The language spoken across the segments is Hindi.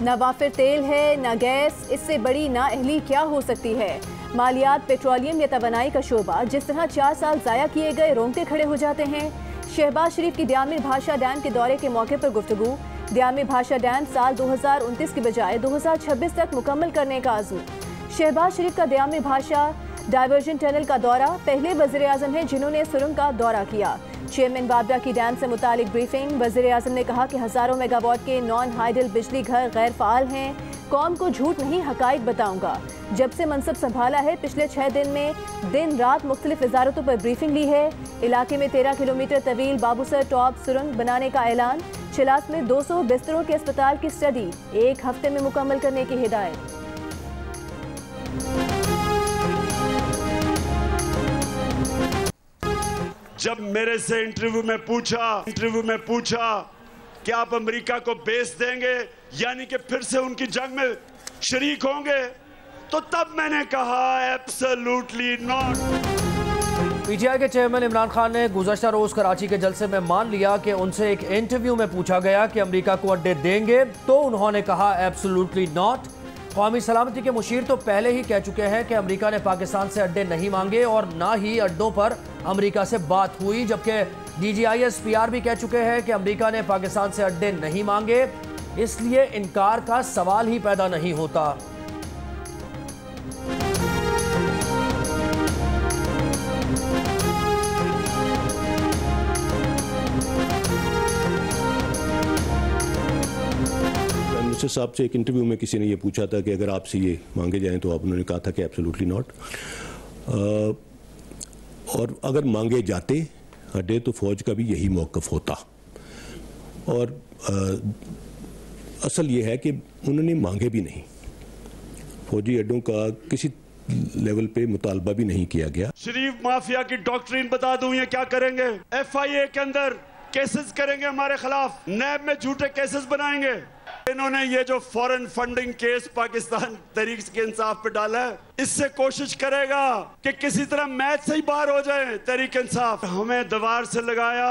न वाफिर तेल है न गैस, इससे बड़ी नाअहली क्या हो सकती है। मालियात, पेट्रोलियम या तवानाई का शोबा जिस तरह 4 साल ज़ाया किए गए रोंगटे खड़े हो जाते हैं। शहबाज शरीफ की दयामिर भाषा डैम के दौरे के मौके पर गुफ्तगू। दयामिर भाषा डैम साल 2029 की बजाय 2026 तक मुकम्मल करने का आज़म। शहबाज शरीफ का दयामिर भाषा डाइवर्जन टनल का दौरा, पहले वज़ीर आज़म हैं जिन्होंने सुरंग का दौरा किया। चेयरमैन बाबरा की डैम से मुतालिक ब्रीफिंग। वज़ीर आज़म ने कहा कि हज़ारों मेगावाट के नॉन हाइडल बिजली घर गैर फ़ाल हैं। कौम को झूठ नहीं हक़ाइक़ बताऊंगा। जब से मनसब संभाला है पिछले 6 दिन में दिन रात मुख्तलिफ वजारतों पर ब्रीफिंग ली है। इलाके में 13 किलोमीटर तवील बाबूसर टॉप सुरंग बनाने का ऐलान। चिलास में 200 बिस्तरों के अस्पताल की स्टडी 1 हफ्ते में मुकम्मल करने की हिदायत। जब मेरे से इंटरव्यू में पूछा कि आप अमेरिका को बेस देंगे यानी कि फिर से उनकी जंग में शरीक होंगे, तो तब मैंने कहा एब्सोल्युटली नॉट। पीटीआई के चेयरमैन इमरान खान ने गुज़श्ता रोज़ कराची के जलसे में मान लिया कि उनसे एक इंटरव्यू में पूछा गया कि अमेरिका को अड्डे देंगे, तो उन्होंने कहा एब्सोल्युटली नॉट। कौमी सलामती के मुशीर तो पहले ही कह चुके हैं कि अमेरिका ने पाकिस्तान से अड्डे नहीं मांगे और ना ही अड्डों पर अमेरिका से बात हुई, जबकि DGIS-PR भी कह चुके हैं कि अमेरिका ने पाकिस्तान से अड्डे नहीं मांगे, इसलिए इनकार का सवाल ही पैदा नहीं होता। मिनिस्टर साहब से एक इंटरव्यू में किसी ने ये पूछा था कि अगर आपसे ये मांगे जाएं तो आप उन्होंने कहा था कि एब्सोल्युटली नॉट। और अगर मांगे जाते अड्डे तो फौज का भी यही मौक़िफ़ होता। और असल ये है कि उन्होंने मांगे भी नहीं, फौजी अड्डों का किसी लेवल पे मुतालबा भी नहीं किया गया। शरीफ माफिया की डॉक्ट्रिन बता दूं ये क्या करेंगे। FIA के अंदर केसेस करेंगे हमारे खिलाफ, नैब में झूठे केसेस बनाएंगे। इन्होंने ये जो foreign funding case Pakistan Tehreek के इंसाफ पे डाला है, इससे कोशिश करेगा कि किसी तरह मैच से ही बाहर हो जाए तहरीक इंसाफ। हमें दीवार से लगाया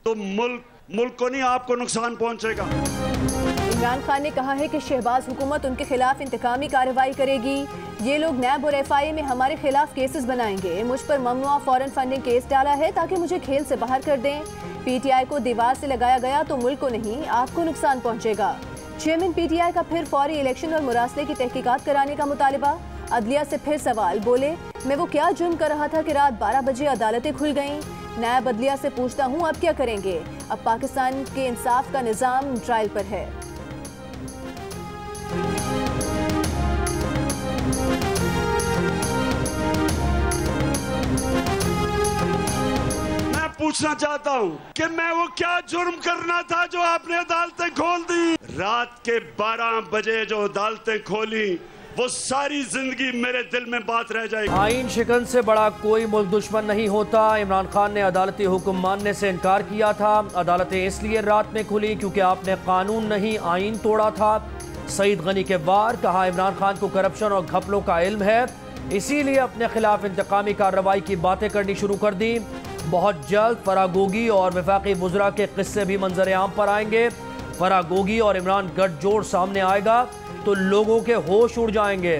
तो मुल्क को नहीं आपको नुकसान पहुंचेगा। इमरान खान ने कहा है कि शहबाज हुकूमत उनके खिलाफ इंतकामी कार्रवाई करेगी। ये लोग नैब और FIA में हमारे खिलाफ केसेस बनाएंगे। मुझ पर ममनुआ फॉरेन फंडिंग केस डाला है ताकि मुझे खेल से बाहर कर दें। PTI को दीवार से लगाया गया तो मुल्क को नहीं आपको नुकसान पहुंचेगा। चेयरमैन PTI का फिर फौरी इलेक्शन और मुरासले की तहकीकात कराने का मुतालिबा। अदलिया से फिर सवाल, बोले मैं वो क्या जुर्म कर रहा था कि रात 12 बजे अदालतें खुल गईं। नायब अदलिया से पूछता हूँ अब क्या करेंगे। अब पाकिस्तान के इंसाफ का निज़ाम ट्रायल पर है। पूछना चाहता हूं कि मैं वो क्या जुर्म करना था जो आपने अदालतें खोल दी। रात के 12 बजे जो अदालतें खोली वो सारी जिंदगी मेरे दिल में बात रह जाएगी। आईन शिकन से बड़ा कोई मुल्क दुश्मन नहीं होता। इमरान खान ने अदालती हुक्म मानने से इनकार किया था। अदालतें इसलिए रात में खुली क्योंकि आपने कानून नहीं आईन तोड़ा था। सईद गनी के वार, कहा इमरान खान को करप्शन और घपलों का इल्म है, इसीलिए अपने खिलाफ इंतकामी कार्रवाई की बातें करनी शुरू कर दी। बहुत जल्द फरागोगी और वफाकी वज़रा के किस्से भी मंजर आम पर आएंगे। फरागोगी और इमरान गठजोड़ सामने आएगा तो लोगों के होश उड़ जाएंगे।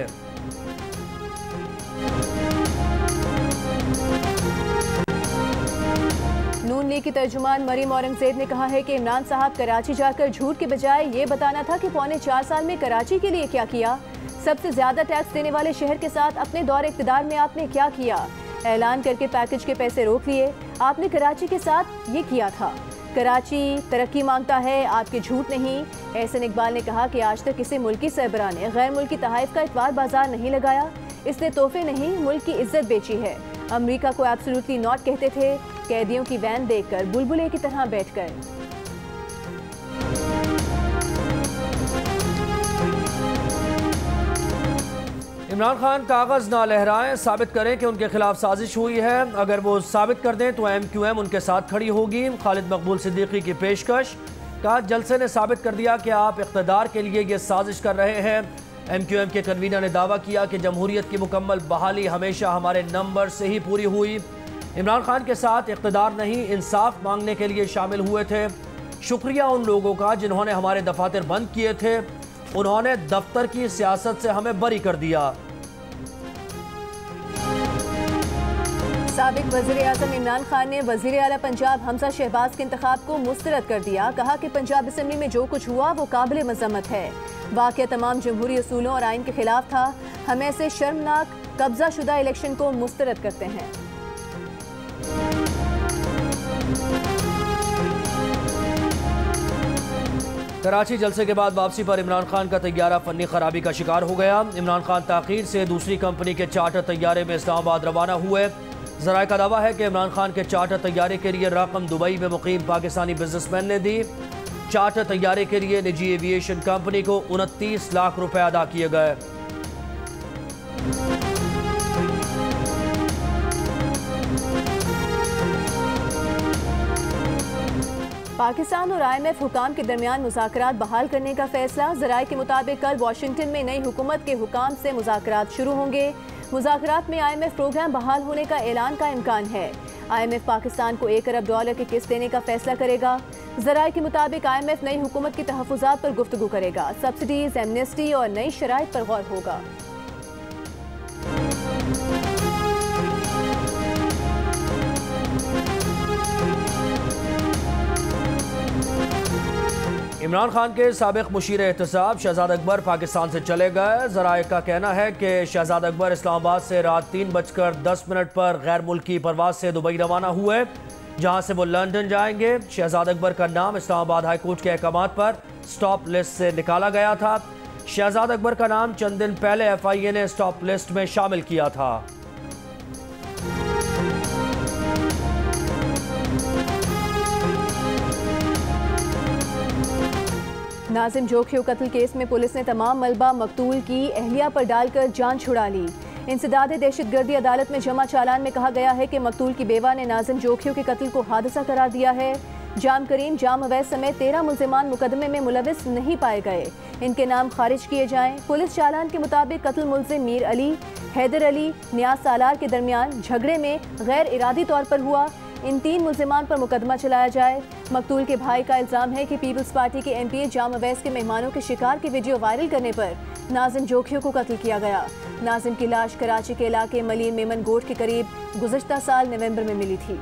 नून लीग की तर्जुमान मरीम औरंगजेब ने कहा है कि इमरान साहब कराची जाकर झूठ के बजाय ये बताना था कि पौने 4 साल में कराची के लिए क्या किया। सबसे ज्यादा टैक्स देने वाले शहर के साथ अपने दौरे इक़्तिदार में आपने क्या किया। ऐलान करके पैकेज के पैसे रोक लिए। आपने कराची के साथ ये किया था। कराची तरक्की मांगता है, आपके झूठ नहीं। एहसन इकबाल ने कहा कि आज तक किसी मुल्की सरबराह ने गैर मुल्की तहाइफ का इतवार बाजार नहीं लगाया। इसने तोहफे नहीं मुल्क की इज्जत बेची है। अमेरिका को एब्सोल्युटली नॉट कहते थे, कैदियों की वैन देखकर बुलबुले की तरह बैठ गए। इमरान खान कागज़ ना लहराएं, साबित करें कि उनके खिलाफ साजिश हुई है। अगर वो साबित कर दें तो MQM उनके साथ खड़ी होगी। खालिद मकबूल सिद्दीकी की पेशकश। कहा जलसे ने साबित कर दिया कि आप इक़्तिदार के लिए ये साजिश कर रहे हैं। MQM के कन्वीनर ने दावा किया कि जमहूरियत की मुकम्मल बहाली हमेशा हमारे नंबर से ही पूरी हुई। इमरान खान के साथ इक़्तिदार नहीं, इंसाफ मांगने के लिए शामिल हुए थे। शुक्रिया उन लोगों का जिन्होंने हमारे दफातर बंद किए थे। उन्होंने दफ्तर की सियासत से हमें बरी कर दिया। साबिक वज़ीर-ए-आज़म इमरान खान ने वज़ीर आला पंजाब हमजा शहबाज के इंतखाब को मुस्तरद कर दिया। कहा कि पंजाब असम्बली में जो कुछ हुआ वो काबिल मज़म्मत है। वाक़या तमाम जमहूरी उसूलों और आइन के खिलाफ था। हम ऐसे शर्मनाक कब्जा शुदा इलेक्शन को मुस्तरद करते हैं। कराची जलसे के बाद वापसी पर इमरान खान का तैयारा फनी खराबी का शिकार हो गया। इमरान खान ताख़ीर से दूसरी कंपनी के चार्टर तैयारे में इस्लामाबाद रवाना हुए। ज़राए का दावा है कि इमरान खान के चार्टर तैयारे के लिए रकम दुबई में मुकीम पाकिस्तानी बिजनेसमैन ने दी। चार्टर तैयारे के लिए निजी एविएशन कंपनी को 29 लाख रुपए अदा किए गए। पाकिस्तान और IMF हुकाम के दरमियान मुज़ाकरात बहाल करने का फैसला। ज़राए के मुताबिक कल वाशिंगटन में नई हुकूमत के हुकाम से मुज़ाकरात शुरू होंगे। मुज़ाकरात में IMF प्रोग्राम बहाल होने का ऐलान का इम्कान है। IMF पाकिस्तान को $1 अरब की किस्त देने का फैसला करेगा। ज़राए के मुताबिक IMF नई हुकूमत की तहफ़्फ़ुज़ात पर गुफ्तगू करेगा। सब्सिडीज़, एमनेस्टी और नई शराइत पर गौर होगा। इमरान खान के साबिक मुशीर एहतसाब शहजाद अकबर पाकिस्तान से चले गए। ज़राए का कहना है कि शहजाद अकबर इस्लामाबाद से रात 3:10 पर गैर मुल्की परवाज से दुबई रवाना हुए, जहां से वो लंदन जाएंगे। शहजाद अकबर का नाम इस्लामाबाद हाई कोर्ट के अहकामात पर स्टॉप लिस्ट से निकाला गया था। शहजाद अकबर का नाम चंद दिन पहले FIA ने स्टॉप लिस्ट में शामिल किया था। नाजिम जोखियो कत्ल केस में पुलिस ने तमाम मलबा मकतूल की अहलिया पर डालकर जान छुड़ा ली। इंसदाद दहशतगर्दी अदालत में जमा चालान में कहा गया है कि मकतूल की बेवा ने नाजिम जोखियो के कत्ल को हादसा करार दिया है। जाम करीम, जाम अवैस समेत 13 मुल्जिमान मुकदमे में मुलविस नहीं पाए गए। इनके नाम खारिज किए जाएं। पुलिस चालान के मुताबिक कत्ल मुल्जिम मीर अली, हैदर अली, नियाज सालार के दरमियान झगड़े में गैर इरादी तौर पर हुआ। इन 3 मुल्जिमान पर मुकदमा चलाया जाए। मकतूल के भाई का इल्ज़ाम है कि पीपल्स पार्टी के MPA जाम अवैस के मेहमानों के शिकार की वीडियो वायरल करने पर नाजिम जोखियो को कत्ल किया गया। नाजिम की लाश कराची के इलाके मलीन मेमन गोट के करीब गुज़श्ता साल नवंबर में मिली थी।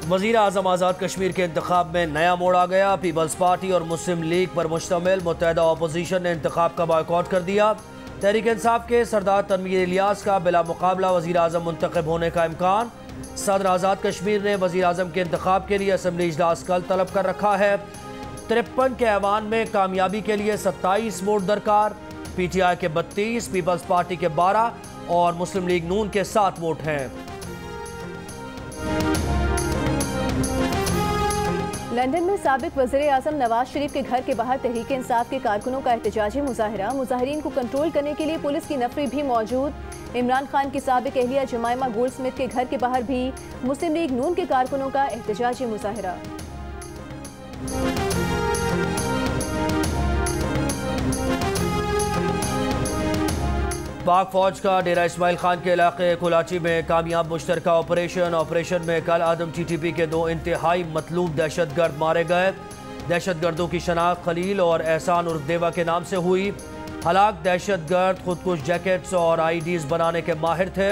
वज़ीर आज़म आज़ाद कश्मीर के इंतखाब में नया मोड़ आ गया। पीपल्स पार्टी और मुस्लिम लीग पर मुश्तमिल मुत्तहिदा अपोजिशन ने इंतखाब का बॉयकॉट कर दिया। तहरीक इंसाफ के सरदार तनवीर इलियास का बिला मुकाबला वज़ीर आज़म मुंतखब होने का इम्कान। सदर आज़ाद कश्मीर ने वज़ीर आज़म के इंतखाब के लिए असम्बली इजलास कल तलब कर रखा है। 53 के ऐवान में कामयाबी के लिए 27 वोट दरकार। PTI के 32, पीपल्स पार्टी के 12 और मुस्लिम लीग नून के 7 वोट हैं। लंदन में साबिक वज़ीर-ए-आज़म नवाज शरीफ के घर के बाहर तहरीक इंसाफ के कारकुनों का एहतजाजी मुजाहिरा। मुजाहिरीन को कंट्रोल करने के लिए पुलिस की नफरी भी मौजूद। इमरान खान की साबिक अहलिया जमाइमा गोल्डस्मिथ के घर के बाहर भी मुस्लिम लीग नून के कारकुनों का एहतजाजी मुजाहिरा। पाक फौज का डेरा इस्माइल खान के इलाके कुलाची में कामयाब मुश्तरका ऑपरेशन में कल आदम TTP के 2 इंतहाई मतलूब दहशतगर्द मारे गए। दहशतगर्दों की शनाख्त खलील और एहसान उर्फ देवा के नाम से हुई। हलाक दहशतगर्द खुदकुश जैकेट्स और IDs बनाने के माहिर थे।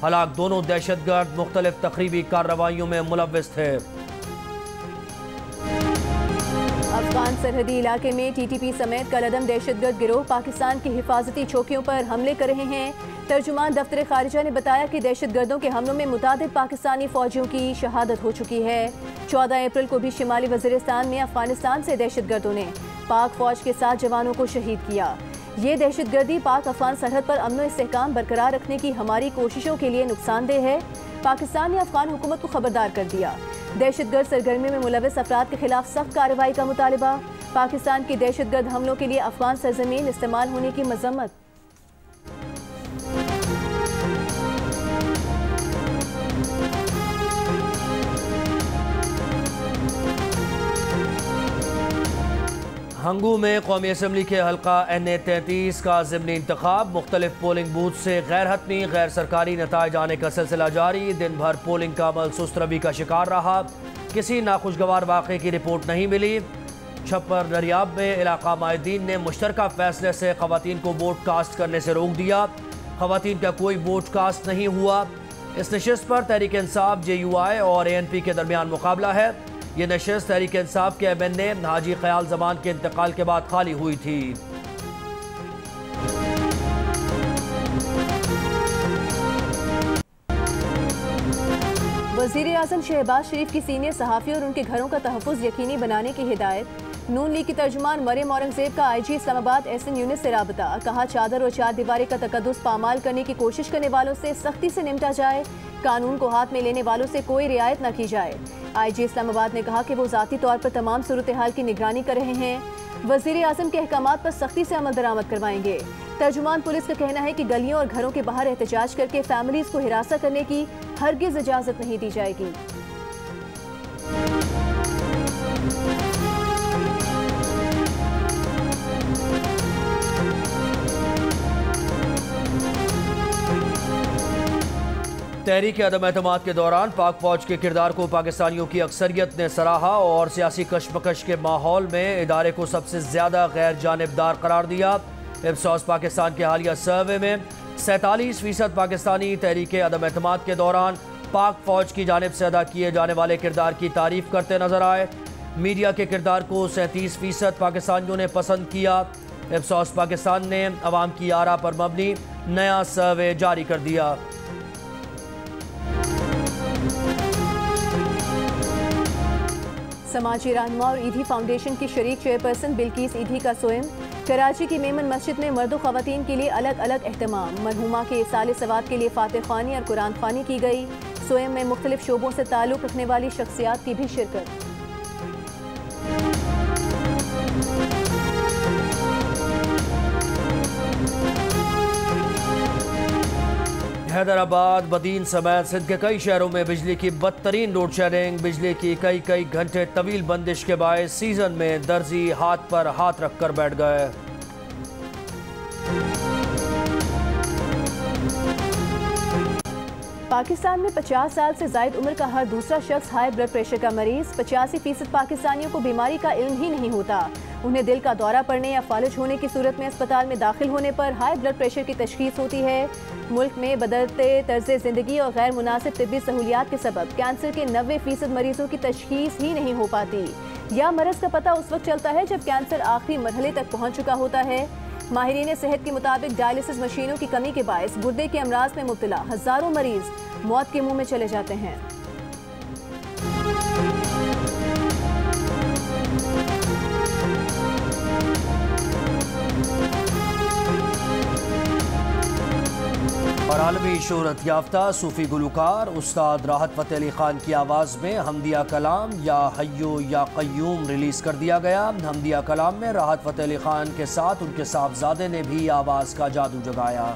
हलाक दोनों दहशतगर्द मुख्तलिफ तकरीबी कार्रवाइयों में मुलव्विस थे। अफगान सरहदी इलाके में TTP समेत कलअदम दहशतगर्द गिरोह पाकिस्तान की हिफाजती चौकियों पर हमले कर रहे हैं। तर्जुमान दफ्तर खारिजा ने बताया कि दहशतगर्दों के हमलों में मुतादिद पाकिस्तानी फौजियों की शहादत हो चुकी है। 14 अप्रैल को भी शिमाली वज़ीरिस्तान में अफगानिस्तान से दहशतगर्दों ने पाक फौज के 7 जवानों को शहीद किया। ये दहशतगर्दी पाक अफगान सरहद पर अमन व इस्तेहकाम बरकरार रखने की हमारी कोशिशों के लिए नुकसानदेह है। पाकिस्तान ने अफगान हुकूमत को खबरदार कर दिया। दहशतगर्द सरगर्मी में मुलविस अफराद के खिलाफ सख्त कार्रवाई का मुतालबा। पाकिस्तान की दहशतगर्द हमलों के लिए अफगान सरजमीन इस्तेमाल होने की मजम्मत। हंगू में कौमी असम्बली के हल्का NA-33 का ज़िमनी इंतखाब, मुख्तलिफ पोलिंग बूथ से गैर हतमी गैर सरकारी नताइज आने का सिलसिला जारी। दिन भर पोलिंग का अमल सुस्त रवी का शिकार रहा। किसी नाखुशगवार वाक़े की रिपोर्ट नहीं मिली। छप्पर दरियाब में इलाका माहिदीन ने मुश्तरका फैसले से ख़वातीन को वोट कास्ट करने से रोक दिया। ख़वातीन का कोई वोट कास्ट नहीं हुआ। इस नशिस्त पर तहरीक इंसाफ JUI और ANP के दरमियान मुकाबला है। ये नशिस्त तहरीक इंसाफ के MNA हाजी ख्याल जमान के इंतकाल के बाद खाली हुई थी। वज़ीर आज़म शहबाज शरीफ की सीनियर सहाफ़ी और उनके घरों का तहफ़्फ़ुज़ यकीनी बनाने की हिदायत। नून लीग की तर्जुमान मरियम औरंगज़ेब का IG इस्लामाबाद SN यूनिट से राबता। कहा चादर और चार दीवारी का तकद्दुस पामाल करने की कोशिश करने वालों से सख्ती से निपटा जाए। कानून को हाथ में लेने वालों से कोई रियायत न की जाए। IG इस्लामाबाद ने कहा कि वो ज़ाती तौर पर तमाम सूरत हाल की निगरानी कर रहे हैं। वज़ीर आज़म के अहकामात पर सख्ती से अमल दरामद करवाएंगे। तर्जुमान पुलिस का कहना है कि गलियों और घरों के बाहर एहतजाज करके फैमिलीज को हिरासा करने की हरगिज़ इजाज़त नहीं दी जाएगी। तहरीक अदम एतमाद के दौरान पाक फौज के किरदार को पाकिस्तानियों की अक्सरियत ने सराहा और सियासी कशमकश के माहौल में इदारे को सबसे ज़्यादा गैर जानिबदार करार दिया। इप्सॉस पाकिस्तान के हालिया सर्वे में 47% पाकिस्तानी तहरीक अदम एतमाद के दौरान पाक फौज की जानिब से अदा किए जाने वाले किरदार की तारीफ करते नजर आए। मीडिया के किरदार को 37% पाकिस्तानियों ने पसंद किया। इप्सॉस पाकिस्तान ने अवाम की आरा पर मबनी नया सर्वे जारी कर दिया। समाजी रहनुमा और ईदी फाउंडेशन की शरीक चेयरपर्सन बिल्किस ईदी का सोयम। कराची की मेमन मस्जिद में मर्द ख़वातीन के लिए अलग अलग एहतमाम। मरहुमा के इसाले सवाब के लिए फातिह ख़्वानी और कुरान ख़्वानी की गई। सोयम में मुख्तलिफ शोबों से ताल्लुक़ रखने वाली शख्सियात की भी शिरकत। हैदराबाद बदीन समेत सिंध के कई शहरों में बिजली की बदतरीन लोड शेडिंग। बिजली की कई घंटे तवील बंदिश के बायस सीजन में दर्जी हाथ पर हाथ रखकर बैठ गए। पाकिस्तान में 50 साल से जायद उम्र का हर दूसरा शख्स हाई ब्लड प्रेशर का मरीज। 85% पाकिस्तानियों को बीमारी का इल्म ही नहीं होता। उन्हें दिल का दौरा पड़ने या फालिज होने की सूरत में अस्पताल में दाखिल होने पर हाई ब्लड प्रेशर की तशखीस होती है। मुल्क में बदलते तर्ज ज़िंदगी और गैर मुनासिब तिब्बी सहूलियात के सबब कैंसर के 90% मरीजों की तशखीस ही नहीं हो पाती। यह मरज़ का पता उस वक्त चलता है जब कैंसर आखिरी मरहले तक पहुँच चुका होता है। माहिरीन सेहत के मुताबिक डायलिसिस मशीनों की कमी के बायस गुर्दे के अमराज में मुब्तला हज़ारों मरीज मौत के मुंह में चले जाते हैं। और आलमी शोहरत याफ्ता सूफी गुलकार उस्ताद राहत फ़तेह अली खान की आवाज़ में हमदिया कलाम या हय्यो या क़य्यूम रिलीज़ कर दिया गया। हमदिया कलाम में राहत फ़तेह अली खान के साथ उनके साहबजादे ने भी आवाज़ का जादू जगाया।